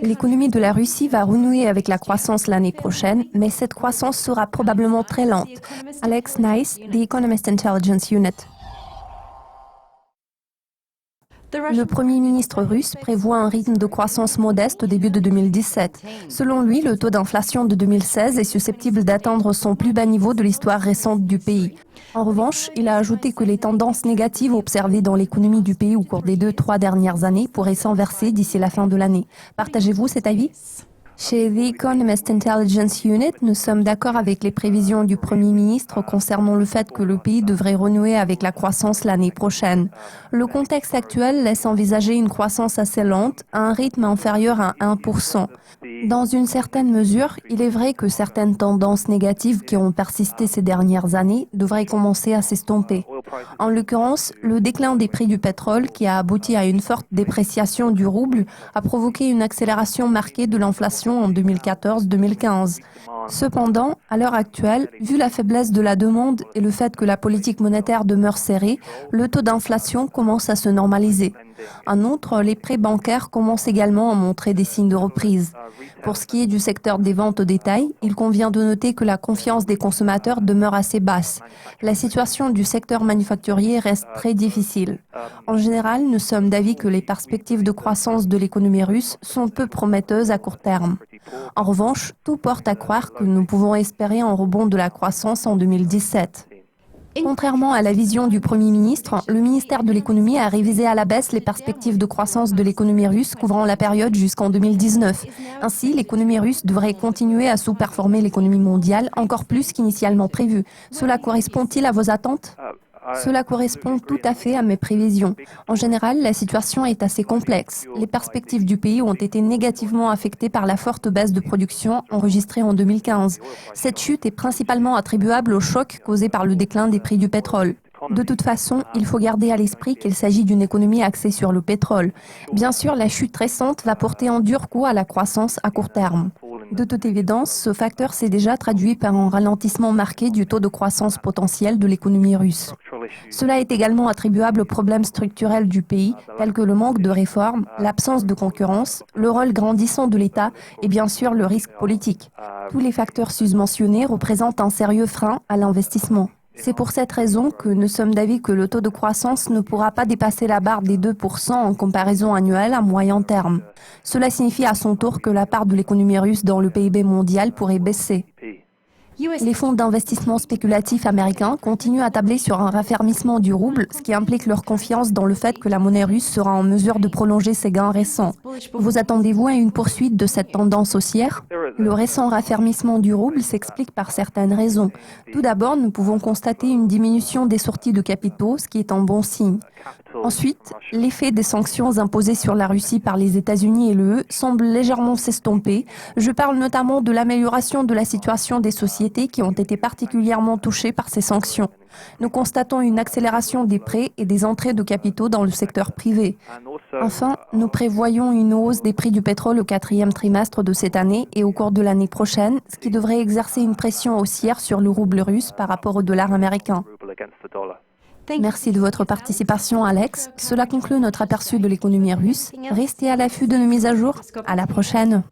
L'économie de la Russie va renouer avec la croissance l'année prochaine, mais cette croissance sera probablement très lente. Alex Nice, The Economist Intelligence Unit. Le Premier ministre russe prévoit un rythme de croissance modeste au début de 2017. Selon lui, le taux d'inflation de 2016 est susceptible d'atteindre son plus bas niveau de l'histoire récente du pays. En revanche, il a ajouté que les tendances négatives observées dans l'économie du pays au cours des 2-3 dernières années pourraient s'inverser d'ici la fin de l'année. Partagez-vous cet avis ? Chez The Economist Intelligence Unit, nous sommes d'accord avec les prévisions du Premier ministre concernant le fait que le pays devrait renouer avec la croissance l'année prochaine. Le contexte actuel laisse envisager une croissance assez lente, à un rythme inférieur à 1%. Dans une certaine mesure, il est vrai que certaines tendances négatives qui ont persisté ces dernières années devraient commencer à s'estomper. En l'occurrence, le déclin des prix du pétrole, qui a abouti à une forte dépréciation du rouble, a provoqué une accélération marquée de l'inflation en 2014-2015. Cependant, à l'heure actuelle, vu la faiblesse de la demande et le fait que la politique monétaire demeure serrée, le taux d'inflation commence à se normaliser. En outre, les prêts bancaires commencent également à montrer des signes de reprise. Pour ce qui est du secteur des ventes au détail, il convient de noter que la confiance des consommateurs demeure assez basse. La situation du secteur manufacturier reste très difficile. En général, nous sommes d'avis que les perspectives de croissance de l'économie russe sont peu prometteuses à court terme. En revanche, tout porte à croire que nous pouvons espérer un rebond de la croissance en 2017. Contrairement à la vision du Premier ministre, le ministère de l'économie a révisé à la baisse les perspectives de croissance de l'économie russe couvrant la période jusqu'en 2019. Ainsi, l'économie russe devrait continuer à sous-performer l'économie mondiale encore plus qu'initialement prévu. Cela correspond-il à vos attentes ? Cela correspond tout à fait à mes prévisions. En général, la situation est assez complexe. Les perspectives du pays ont été négativement affectées par la forte baisse de production enregistrée en 2015. Cette chute est principalement attribuable au choc causé par le déclin des prix du pétrole. De toute façon, il faut garder à l'esprit qu'il s'agit d'une économie axée sur le pétrole. Bien sûr, la chute récente va porter un dur coup à la croissance à court terme. De toute évidence, ce facteur s'est déjà traduit par un ralentissement marqué du taux de croissance potentiel de l'économie russe. Cela est également attribuable aux problèmes structurels du pays, tels que le manque de réformes, l'absence de concurrence, le rôle grandissant de l'État et bien sûr le risque politique. Tous les facteurs susmentionnés représentent un sérieux frein à l'investissement. C'est pour cette raison que nous sommes d'avis que le taux de croissance ne pourra pas dépasser la barre des 2% en comparaison annuelle à moyen terme. Cela signifie à son tour que la part de l'économie russe dans le PIB mondial pourrait baisser. Les fonds d'investissement spéculatifs américains continuent à tabler sur un raffermissement du rouble, ce qui implique leur confiance dans le fait que la monnaie russe sera en mesure de prolonger ses gains récents. Vous attendez-vous à une poursuite de cette tendance haussière ? Le récent raffermissement du rouble s'explique par certaines raisons. Tout d'abord, nous pouvons constater une diminution des sorties de capitaux, ce qui est un bon signe. Ensuite, l'effet des sanctions imposées sur la Russie par les États-Unis et l'UE semble légèrement s'estomper. Je parle notamment de l'amélioration de la situation des sociétés qui ont été particulièrement touchées par ces sanctions. Nous constatons une accélération des prêts et des entrées de capitaux dans le secteur privé. Enfin, nous prévoyons une hausse des prix du pétrole au 4e trimestre de cette année et au cours de l'année prochaine, ce qui devrait exercer une pression haussière sur le rouble russe par rapport au dollar américain. Merci de votre participation, Alex. Cela conclut notre aperçu de l'économie russe. Restez à l'affût de nos mises à jour. À la prochaine.